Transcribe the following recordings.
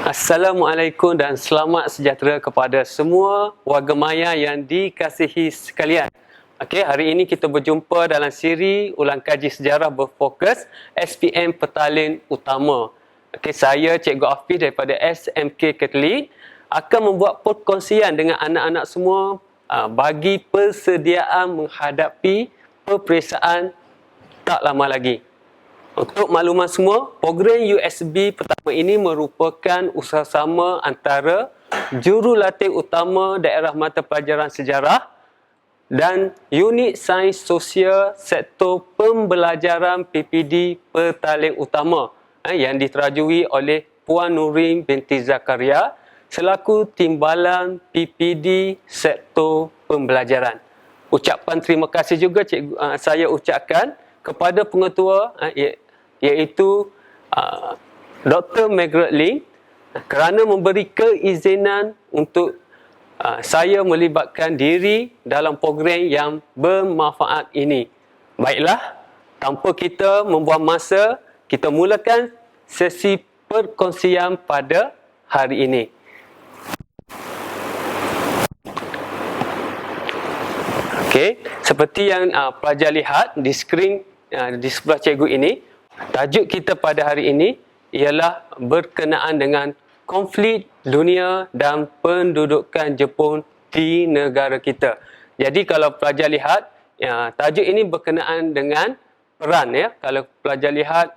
Assalamualaikum dan selamat sejahtera kepada semua warga maya yang dikasihi sekalian. Okey, hari ini kita berjumpa dalam siri ulang kaji sejarah berfokus SPM Petaling Utama. Okey, saya Cikgu Hafiz daripada SMK Katolik akan membuat perkongsian dengan anak-anak semua bagi persediaan menghadapi peperiksaan tak lama lagi. Untuk makluman semua, program USB pertama ini merupakan usaha-sama antara Jurulatih Utama Daerah Mata Pelajaran Sejarah dan Unit Sains Sosial Sektor Pembelajaran PPD Petaling Utama yang diterajui oleh Puan Nurin binti Zakaria selaku Timbalan PPD Sektor Pembelajaran. Ucapan terima kasih juga saya ucapkan kepada pengetua iaitu Dr. Margaret Ling kerana memberi keizinan untuk saya melibatkan diri dalam program yang bermanfaat ini. Baiklah, tanpa kita membuang masa, kita mulakan sesi perkongsian pada hari ini. Okey, seperti yang pelajar lihat di skrin di sebelah cikgu ini, tajuk kita pada hari ini ialah berkenaan dengan konflik dunia dan pendudukan Jepun di negara kita. Jadi kalau pelajar lihat, tajuk ini berkenaan dengan peran ya. Kalau pelajar lihat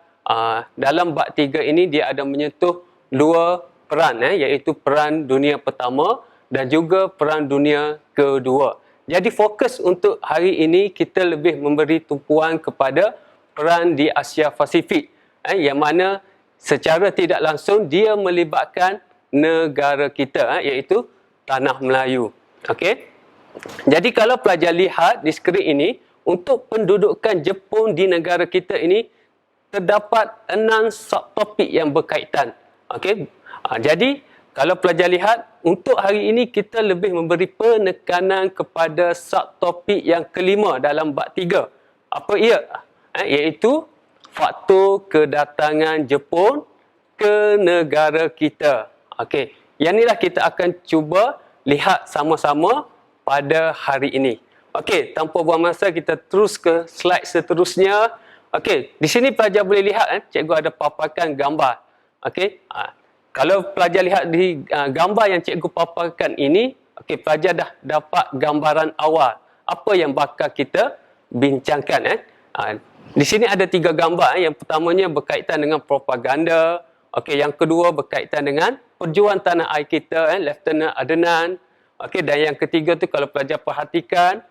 dalam bab 3 ini dia ada menyentuh dua peran iaitu peran dunia pertama dan juga peran dunia kedua. Jadi fokus untuk hari ini kita lebih memberi tumpuan kepada peran di Asia Pasifik yang mana secara tidak langsung dia melibatkan negara kita iaitu Tanah Melayu. Okey. Jadi kalau pelajar lihat di skrin ini, untuk pendudukan Jepun di negara kita ini terdapat 6 subtopik yang berkaitan. Okey. Jadi kalau pelajar lihat, untuk hari ini kita lebih memberi penekanan kepada subtopik yang kelima dalam bab 3. Apa ia? Iaitu faktor kedatangan Jepun ke negara kita. Okey, yang inilah kita akan cuba lihat sama-sama pada hari ini. Okey, tanpa buang masa kita terus ke slide seterusnya. Okey, di sini pelajar boleh lihat cikgu ada paparkan gambar. Okey, kalau pelajar lihat di gambar yang cikgu paparkan ini, okey, pelajar dah dapat gambaran awal apa yang bakal kita bincangkan. Di sini ada 3 gambar. Yang pertamanya berkaitan dengan propaganda. Okey, yang kedua berkaitan dengan perjuangan tanah air kita, Lieutenant Adenan. Okey, dan yang ketiga tu kalau pelajar perhatikan,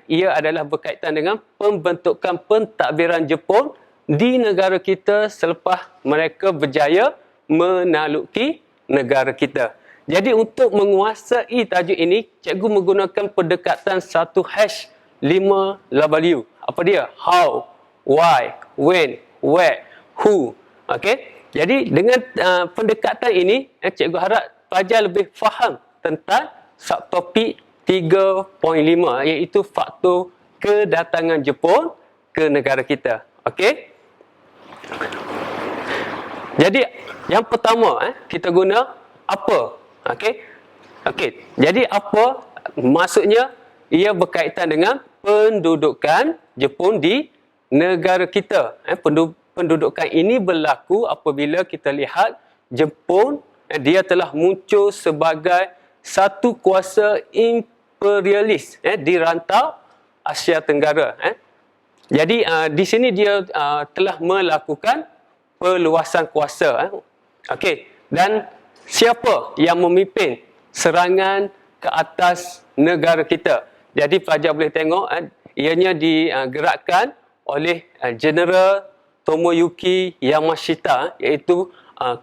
ia adalah berkaitan dengan pembentukan pentadbiran Jepun di negara kita selepas mereka berjaya menakluki negara kita. Jadi untuk menguasai tajuk ini, cikgu menggunakan pendekatan 1H5W. Apa dia? How, why, when, where, who. Okey. Jadi dengan pendekatan ini, cikgu harap pelajar lebih faham tentang subtopik 3.5 iaitu faktor kedatangan Jepun ke negara kita. Okey. Jadi yang pertama kita guna apa? Okey. Jadi apa maksudnya? Ia berkaitan dengan pendudukan Jepun di negara kita. Pendudukan ini berlaku apabila kita lihat Jepun dia telah muncul sebagai satu kuasa imperialis di rantau Asia Tenggara. Jadi di sini dia telah melakukan perluasan kuasa. Okey, dan siapa yang memimpin serangan ke atas negara kita? Jadi pelajar boleh tengok ianya digerakkan oleh General Tomoyuki Yamashita iaitu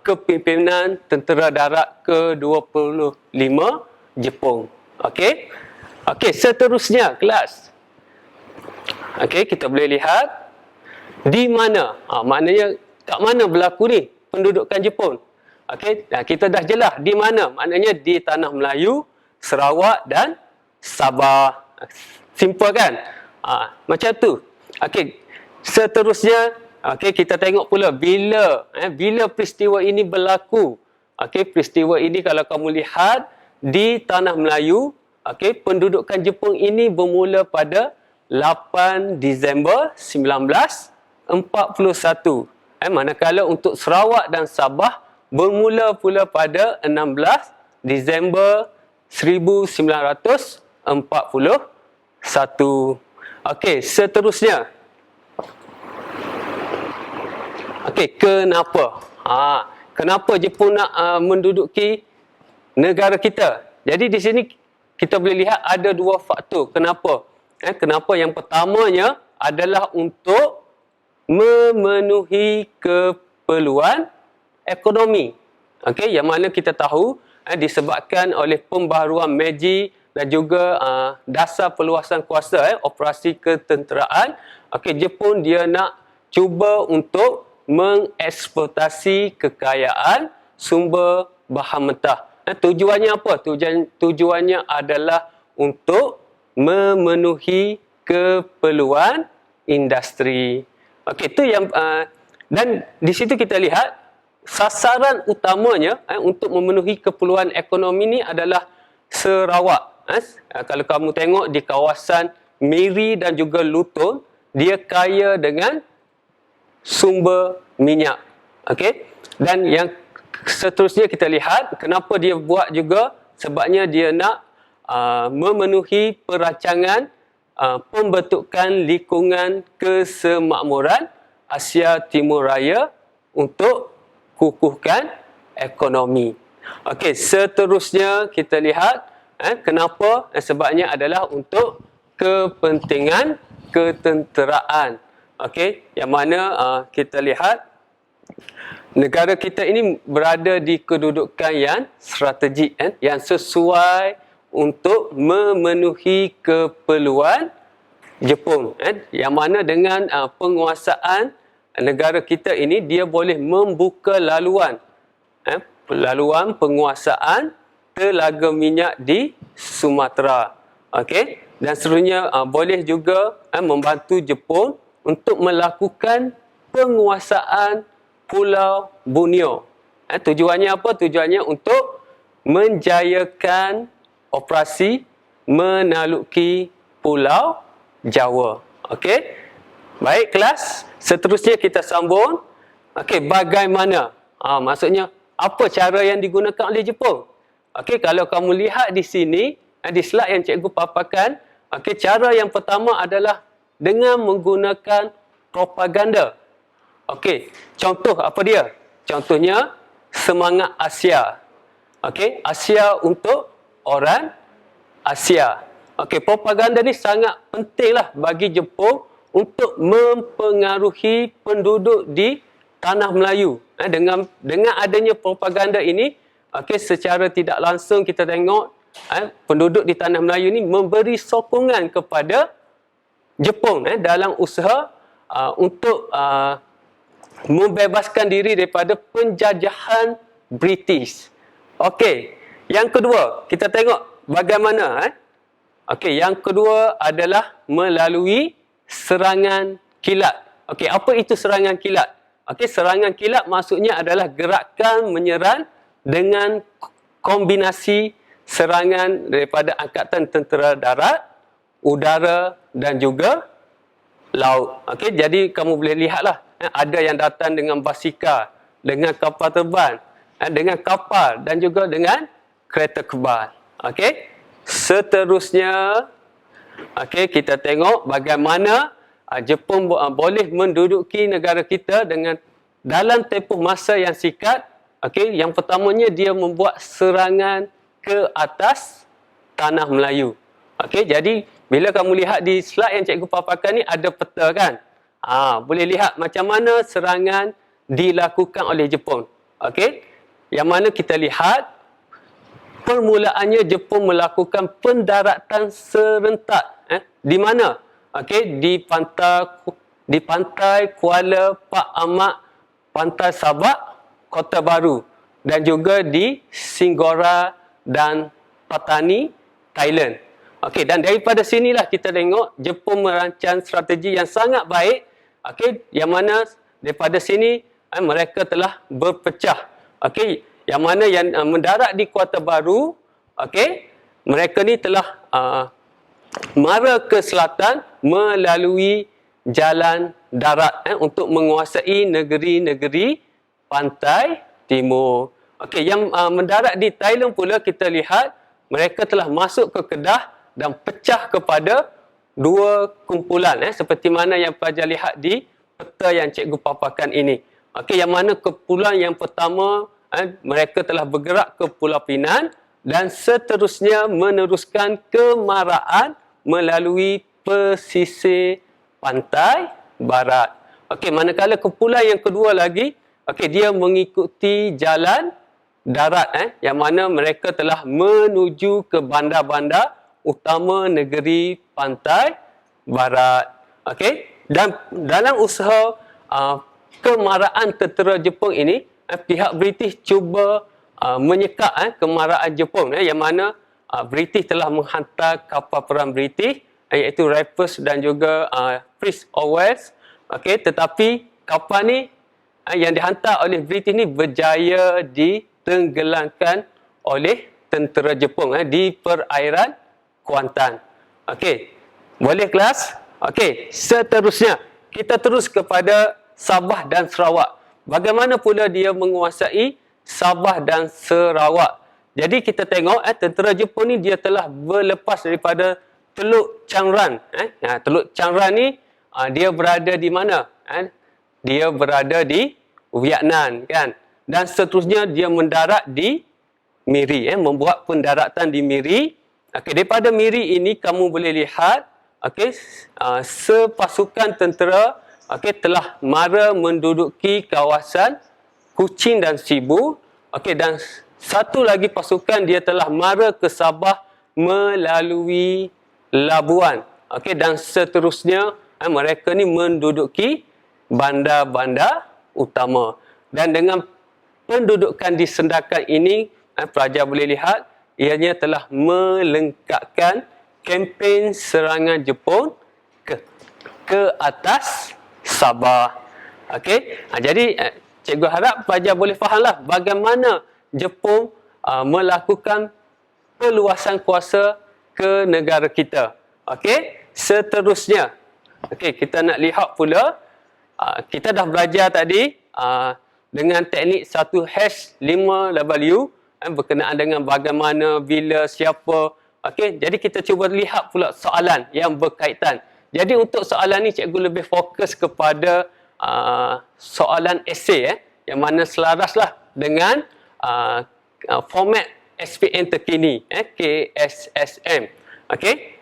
kepimpinan Tentera Darat ke-25 Jepun. Okey. Okey, seterusnya kelas. Okey, kita boleh lihat di mana maknanya kat mana berlaku ni pendudukan Jepun. Okey, kita dah jelas di mana, maknanya di Tanah Melayu, Sarawak dan Sabah. Simple kan? Macam tu. Okey, seterusnya, okey, kita tengok pula bila peristiwa ini berlaku. Okey, peristiwa ini kalau kamu lihat di tanah Melayu, okey, pendudukan Jepun ini bermula pada 8 Disember 1941. Manakala untuk Sarawak dan Sabah bermula pula pada 16 Disember 1941. Okey, seterusnya. Okey, kenapa? Kenapa Jepun nak menduduki negara kita? Jadi di sini kita boleh lihat ada dua faktor. Kenapa? Kenapa? Yang pertamanya adalah untuk memenuhi keperluan ekonomi. Okey, yang mana kita tahu disebabkan oleh pembaharuan Meiji dan juga dasar perluasan kuasa operasi ketenteraan. Okey, Jepun dia nak cuba untuk mengeksploitasi kekayaan sumber bahan mentah. Tujuannya apa? Tujuannya adalah untuk memenuhi keperluan industri. Okey, itu yang dan di situ kita lihat sasaran utamanya untuk memenuhi keperluan ekonomi ni adalah Sarawak. Kalau kamu tengok di kawasan Miri dan juga Lutong, dia kaya dengan sumber minyak. Okey? Dan yang seterusnya kita lihat kenapa dia buat juga, sebabnya dia nak memenuhi perancangan pembentukan lingkungan kesemakmuran Asia Timur Raya untuk kukuhkan ekonomi. Okey, seterusnya kita lihat kenapa, sebabnya adalah untuk kepentingan ketenteraan. Okey, yang mana kita lihat negara kita ini berada di kedudukan yang strategik, yang sesuai untuk memenuhi keperluan Jepun. Yang mana dengan penguasaan negara kita ini, dia boleh membuka laluan penguasaan telaga minyak di Sumatera. Okey, dan seterusnya boleh juga membantu Jepun untuk melakukan penguasaan Pulau Borneo. Tujuannya apa? Tujuannya untuk menjayakan operasi menakluki Pulau Jawa. Okey. Baik kelas, seterusnya kita sambung. Okey, bagaimana? Maksudnya apa cara yang digunakan oleh Jepun? Okey, kalau kamu lihat di sini, di slide yang cikgu paparkan, okey, cara yang pertama adalah dengan menggunakan propaganda. Okey, contoh apa dia? Contohnya semangat Asia. Okey, Asia untuk orang Asia. Okey, propaganda ni sangat pentinglah bagi Jepun untuk mempengaruhi penduduk di tanah Melayu. Dengan adanya propaganda ini, okey, secara tidak langsung kita tengok penduduk di tanah Melayu ni memberi sokongan kepada Jepun dalam usaha untuk membebaskan diri daripada penjajahan British. Okey, yang kedua, kita tengok bagaimana. Okey, yang kedua adalah melalui serangan kilat. Okey, apa itu serangan kilat? Okey, serangan kilat maksudnya adalah gerakan menyerang dengan kombinasi serangan daripada Angkatan Tentera Darat, Udara dan juga laut. Okey, jadi kamu boleh lihatlah, ada yang datang dengan basikal, dengan kapal terbang, dengan kapal dan juga dengan kereta kebal. Okey, seterusnya, okey, kita tengok bagaimana Jepun boleh menduduki negara kita dengan dalam tempoh masa yang singkat. Okey, yang pertamanya dia membuat serangan ke atas tanah Melayu. Okey, jadi bila kamu lihat di slide yang cikgu paparkan ni ada peta kan? Boleh lihat macam mana serangan dilakukan oleh Jepun. Okey, yang mana kita lihat permulaannya Jepun melakukan pendaratan serentak. Di mana? Okey, di pantai Kuala Pak Amak, pantai Sabak, Kota Baru dan juga di Singgora dan Patani, Thailand. Okey, dan daripada sinilah kita tengok Jepun merancang strategi yang sangat baik. Okey, yang mana daripada sini mereka telah berpecah. Okey, yang mana yang mendarat di Kuartal Baru, okey, mereka ni telah mara ke selatan melalui jalan darat untuk menguasai negeri-negeri pantai timur. Okey, yang mendarat di Thailand pula kita lihat mereka telah masuk ke Kedah dan pecah kepada dua kumpulan seperti mana yang pelajar lihat di peta yang cikgu paparkan ini. Okey, yang mana kumpulan yang pertama mereka telah bergerak ke Pulau Pinang dan seterusnya meneruskan kemaraan melalui pesisir pantai barat. Okey, manakala kumpulan yang kedua lagi, okey, dia mengikuti jalan darat yang mana mereka telah menuju ke bandar-bandar utama negeri pantai barat. Okey, dan dalam usaha kemaraan tentera Jepun ini, pihak British cuba menyekap kemaraan Jepun yang mana British telah menghantar kapal perang British iaitu Raffles dan juga Prince of Wales. Okey, tetapi kapal ni yang dihantar oleh British ni berjaya ditenggelamkan oleh tentera Jepun di perairan Kuantan. Okey, boleh kelas? Okey, seterusnya kita terus kepada Sabah dan Sarawak. Bagaimana pula dia menguasai Sabah dan Sarawak? Jadi kita tengok tentera Jepun ni dia telah berlepas daripada Teluk Changran. Teluk Changran ni dia berada di mana? Dia berada di Vietnam, kan? Dan seterusnya dia mendarat di Miri, membuat pendaratan di Miri. Okey, daripada Miri ini kamu boleh lihat, okey, sepasukan tentera telah mara menduduki kawasan Kuching dan Sibu. Okey, dan satu lagi pasukan dia telah mara ke Sabah melalui Labuan. Okey, dan seterusnya mereka ni menduduki bandar-bandar utama. Dan dengan pendudukan di Sendakan ini, pelajar boleh lihat ianya telah melengkapkan kempen serangan Jepun ke atas Sabah. Okey, jadi cikgu harap pelajar boleh fahamlah bagaimana Jepun melakukan peluasan kuasa ke negara kita. Okey, seterusnya, okey, kita nak lihat pula, kita dah belajar tadi dengan teknik 1H5W berkenaan dengan bagaimana, bila, siapa. Okey, jadi kita cuba lihat pula soalan yang berkaitan. Jadi untuk soalan ni cikgu lebih fokus kepada soalan esei yang mana selaraslah dengan format SPM terkini, KSSM. Okey.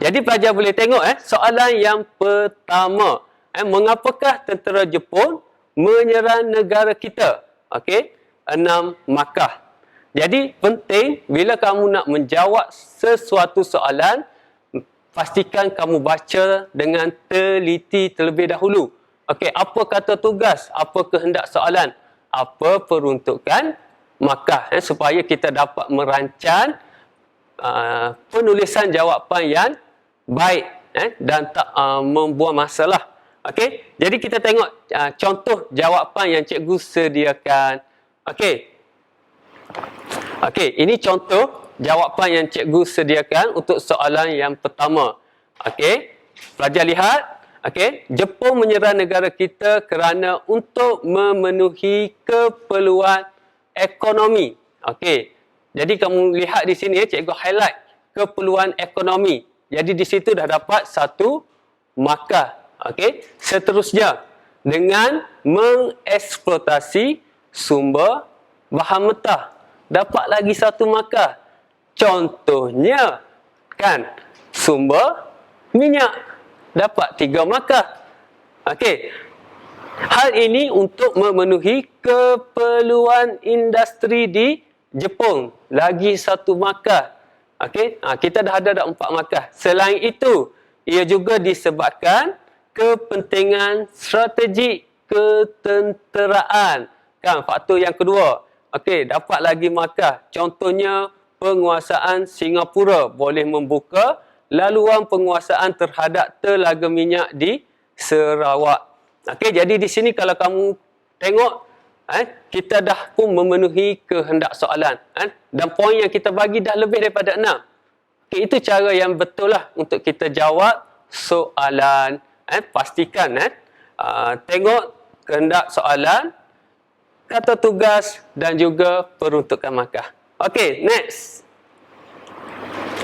Jadi pelajar boleh tengok soalan yang pertama, mengapakah tentera Jepun menyerang negara kita? Okey, 6 markah. Jadi penting bila kamu nak menjawab sesuatu soalan, pastikan kamu baca dengan teliti terlebih dahulu. Okey, apa kata tugas, apa kehendak soalan, apa peruntukan markah, supaya kita dapat merancang penulisan jawapan yang baik dan tak membuang masalah. Okey, jadi kita tengok contoh jawapan yang cikgu sediakan. Okey. Okey, ini contoh jawapan yang cikgu sediakan untuk soalan yang pertama. Okey, pelajar lihat. Okey, Jepun menyerang negara kita kerana untuk memenuhi keperluan ekonomi. Okey, jadi kamu lihat di sini cikgu highlight keperluan ekonomi. Jadi di situ dah dapat 1 markah. Okey, seterusnya dengan mengeksploitasi sumber bahan mentah, dapat lagi 1 markah. Contohnya kan sumber minyak, dapat 3 markah. Okey, hal ini untuk memenuhi keperluan industri di Jepun, lagi 1 markah. Okey, kita dah ada 4 markah. Selain itu, ia juga disebabkan kepentingan strategik ketenteraan. Kan, faktor yang kedua. Okey, dapat lagi markah. Contohnya, penguasaan Singapura boleh membuka laluan penguasaan terhadap telaga minyak di Sarawak. Okey, jadi di sini kalau kamu tengok kita dah pun memenuhi kehendak soalan. Dan poin yang kita bagi dah lebih daripada 6. Okay, itu cara yang betul lah untuk kita jawab soalan. Pastikan tengok kehendak soalan, kata tugas dan juga peruntukan markah. Okey, next.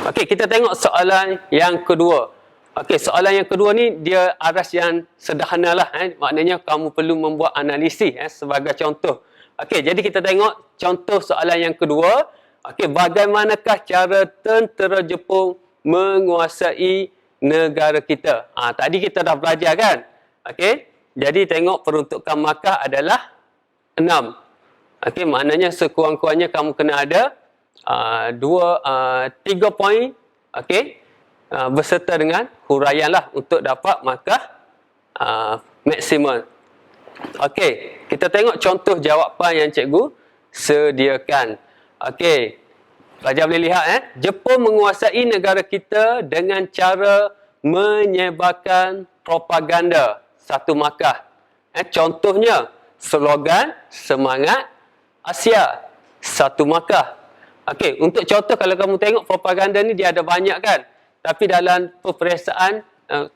Okey, kita tengok soalan yang kedua. Okey, soalan yang kedua ni dia aras yang sederhana lah. Maknanya kamu perlu membuat analisis sebagai contoh. Okey, jadi kita tengok contoh soalan yang kedua. Okey, bagaimanakah cara tentera Jepun menguasai negara kita? Tadi kita dah belajar kan? Okey, jadi tengok peruntukan markah adalah 6. Okey, maknanya sekurang-kurangnya kamu kena ada 3 poin, okey, berserta dengan huraian lah untuk dapat markah maksimum. Okey, kita tengok contoh jawapan yang cikgu sediakan. Okey, pelajar boleh lihat Jepun menguasai negara kita dengan cara menyebarkan propaganda. 1 markah. Contohnya slogan semangat Asia, 1 markah. Okey, untuk contoh kalau kamu tengok propaganda ni dia ada banyak kan. Tapi dalam peperiksaan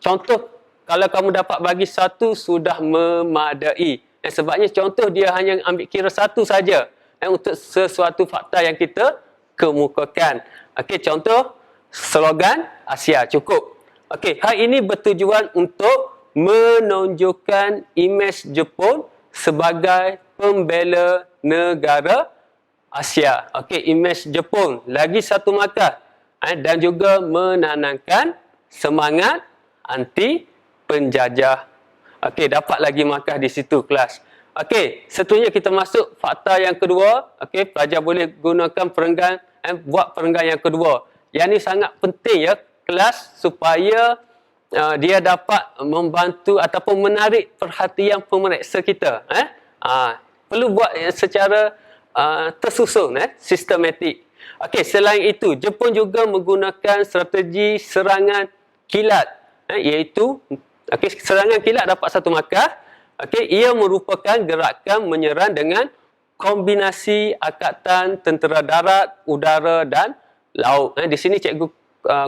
contoh kalau kamu dapat bagi 1 sudah memadai. Sebabnya contoh dia hanya ambil kira 1 saja untuk sesuatu fakta yang kita kemukakan. Okey, contoh slogan Asia cukup. Okey, hal ini bertujuan untuk menunjukkan imej Jepun sebagai pembela negara Asia. Okey, imej Jepun lagi 1 markah dan juga menanamkan semangat anti penjajah. Okey, dapat lagi markah di situ kelas. Okey, seterusnya kita masuk fakta yang kedua. Okey, pelajar boleh gunakan perenggan buat perenggan yang kedua. Yang ni sangat penting ya kelas supaya dia dapat membantu ataupun menarik perhatian pemeriksa kita. Perlu buat secara tersusun, sistematik. Okey, selain itu, Jepun juga menggunakan strategi serangan kilat, iaitu serangan kilat dapat 1 markah. Okey, ia merupakan gerakan menyerang dengan kombinasi angkatan tentera darat, udara dan laut. Di sini cikgu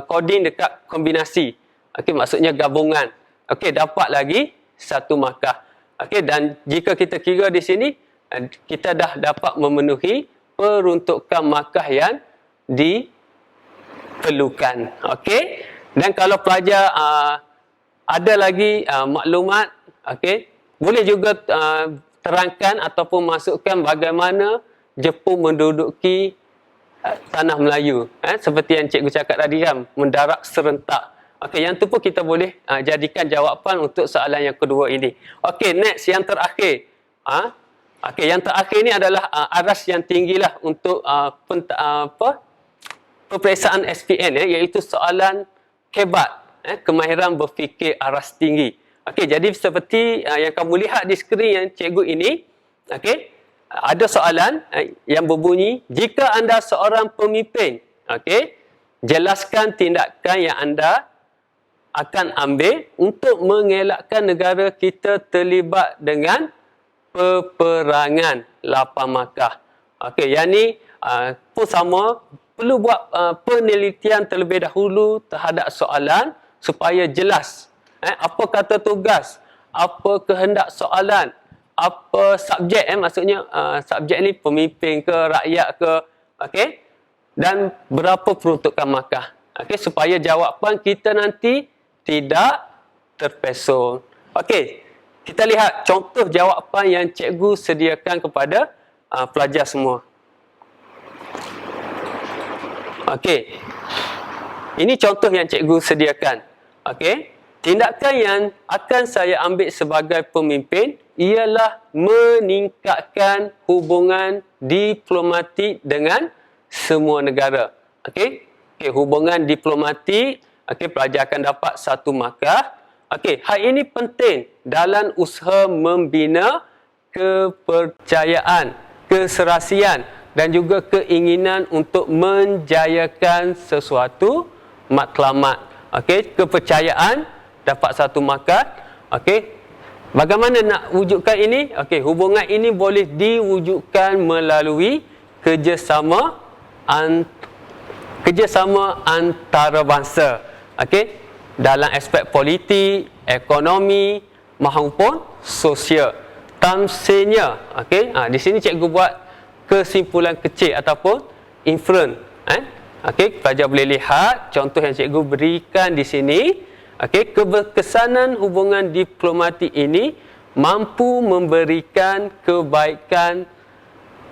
coding dekat kombinasi. Okey, maksudnya gabungan. Okey, dapat lagi 1 markah. Okey, dan jika kita kira di sini, kita dah dapat memenuhi peruntukan markah yang diperlukan. Okey, dan kalau pelajar ada lagi maklumat, okey, boleh juga terangkan ataupun masukkan bagaimana Jepun menduduki tanah Melayu. Seperti yang cikgu cakap tadi kan, mendarat serentak. Okey, yang tu pun kita boleh jadikan jawapan untuk soalan yang kedua ini. Okey, next yang terakhir. Okey, yang terakhir ni adalah aras yang tinggilah untuk peperiksaan SPN iaitu soalan kebat, kemahiran berfikir aras tinggi. Okey, jadi seperti yang kamu lihat di skrin yang cikgu ini, okey, ada soalan yang berbunyi, jika anda seorang pemimpin, okey, jelaskan tindakan yang anda akan ambil untuk mengelakkan negara kita terlibat dengan peperangan. 8 markah. Okey, yang ni pun sama, perlu buat penelitian terlebih dahulu terhadap soalan supaya jelas apa kata tugas, apa kehendak soalan, apa subjek, maksudnya subjek ni pemimpin ke, rakyat ke, okey, dan berapa peruntukan markah. Okey, supaya jawapan kita nanti tidak terpesong. Okey, kita lihat contoh jawapan yang cikgu sediakan kepada pelajar semua. Okey, ini contoh yang cikgu sediakan. Okey, tindakan yang akan saya ambil sebagai pemimpin ialah meningkatkan hubungan diplomatik dengan semua negara. Okey, hubungan diplomatik. Okey, pelajar akan dapat 1 markah. Okey, hal ini penting dalam usaha membina kepercayaan, keserasian dan juga keinginan untuk menjayakan sesuatu matlamat. Okey, kepercayaan dapat 1 markah. Okey, Bagaimana nak wujudkan ini? Okey, hubungan ini boleh diwujudkan melalui kerjasama antarabangsa. Okey, dalam aspek politik, ekonomi maupun sosial. Tamsilnya, okey, di sini cikgu buat kesimpulan kecil ataupun inference. Okey, pelajar boleh lihat contoh yang cikgu berikan di sini. Okey, keberkesanan hubungan diplomatik ini mampu memberikan kebaikan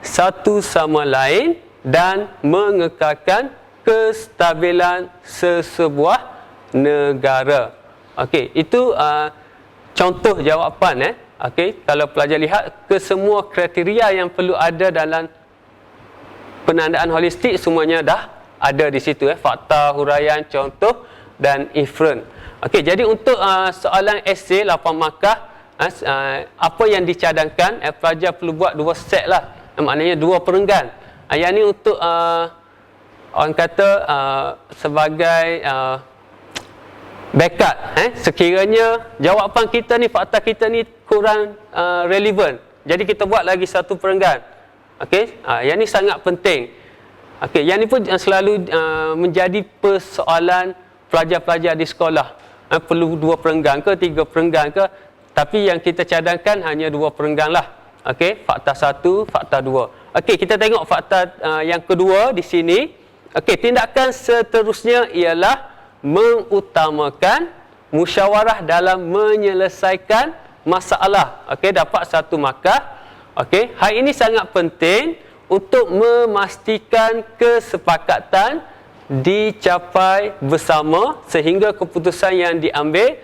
satu sama lain dan mengekalkan kestabilan sesebuah negara. Okey, itu contoh jawapan. Okey, kalau pelajar lihat kesemua kriteria yang perlu ada dalam penandaan holistik semuanya dah ada di situ. Fakta, huraian, contoh dan inference. Okey, jadi untuk soalan esei 8 markah, apa yang dicadangkan, pelajar perlu buat 2 set lah. Maknanya 2 perenggan. Yang ni untuk orang kata sebagai backup. Sekiranya jawapan kita ni, fakta kita ni kurang relevan, jadi kita buat lagi 1 perenggan. Okey, yang ni sangat penting. Okey, yang ni pun selalu menjadi persoalan pelajar-pelajar di sekolah. Perlu 2 perenggan ke 3 perenggan ke, tapi yang kita cadangkan hanya 2 perenggan lah. Okey, fakta 1, fakta 2. Okey, kita tengok fakta yang kedua di sini. Okey, tindakan seterusnya ialah mengutamakan musyawarah dalam menyelesaikan masalah. Okey, dapat 1 markah. Okey, hal ini sangat penting untuk memastikan kesepakatan dicapai bersama sehingga keputusan yang diambil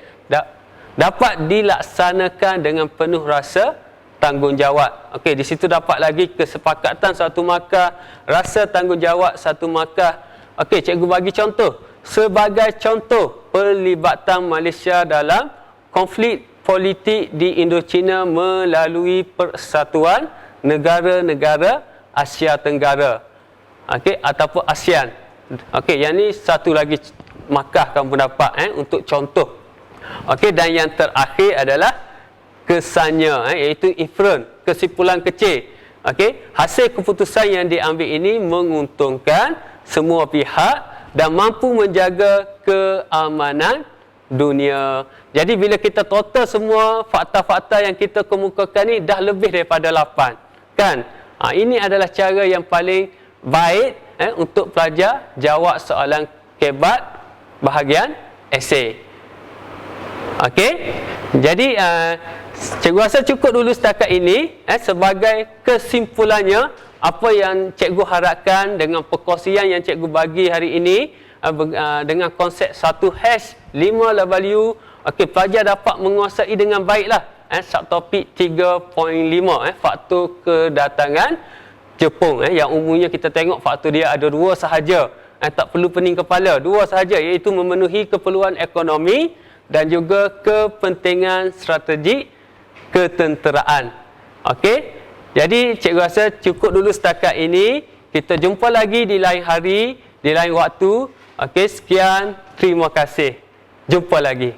dapat dilaksanakan dengan penuh rasa tanggungjawab. Okey, di situ dapat lagi kesepakatan 1 markah, rasa tanggungjawab 1 markah. Okey, cikgu bagi contoh. Sebagai contoh, pelibatan Malaysia dalam konflik politik di Indochina melalui Persatuan Negara-Negara Asia Tenggara. Okey, ataupun ASEAN. Okey, yang ni 1 lagi markah kamu dapat untuk contoh. Okey, dan yang terakhir adalah kesannya, iaitu inference, kesimpulan kecil. Okey, hasil keputusan yang diambil ini menguntungkan semua pihak dan mampu menjaga keamanan dunia. Jadi bila kita total semua fakta-fakta yang kita kemukakan ni dah lebih daripada 8, kan? Ini adalah cara yang paling baik untuk pelajar jawab soalan kebat bahagian esei. Okey, jadi cikgu rasa cukup dulu setakat ini. Sebagai kesimpulannya, apa yang cikgu harapkan dengan perkongsian yang cikgu bagi hari ini dengan konsep 1-5W. Okey, pelajar dapat menguasai dengan baiklah subtopik 3.5, faktor kedatangan Jepun, yang umumnya kita tengok faktor dia ada 2 sahaja. Tak perlu pening kepala, 2 sahaja, iaitu memenuhi keperluan ekonomi dan juga kepentingan strategik ketenteraan. Okey, jadi cikgu rasa cukup dulu setakat ini. Kita jumpa lagi di lain hari, di lain waktu. Okey, sekian, terima kasih. Jumpa lagi.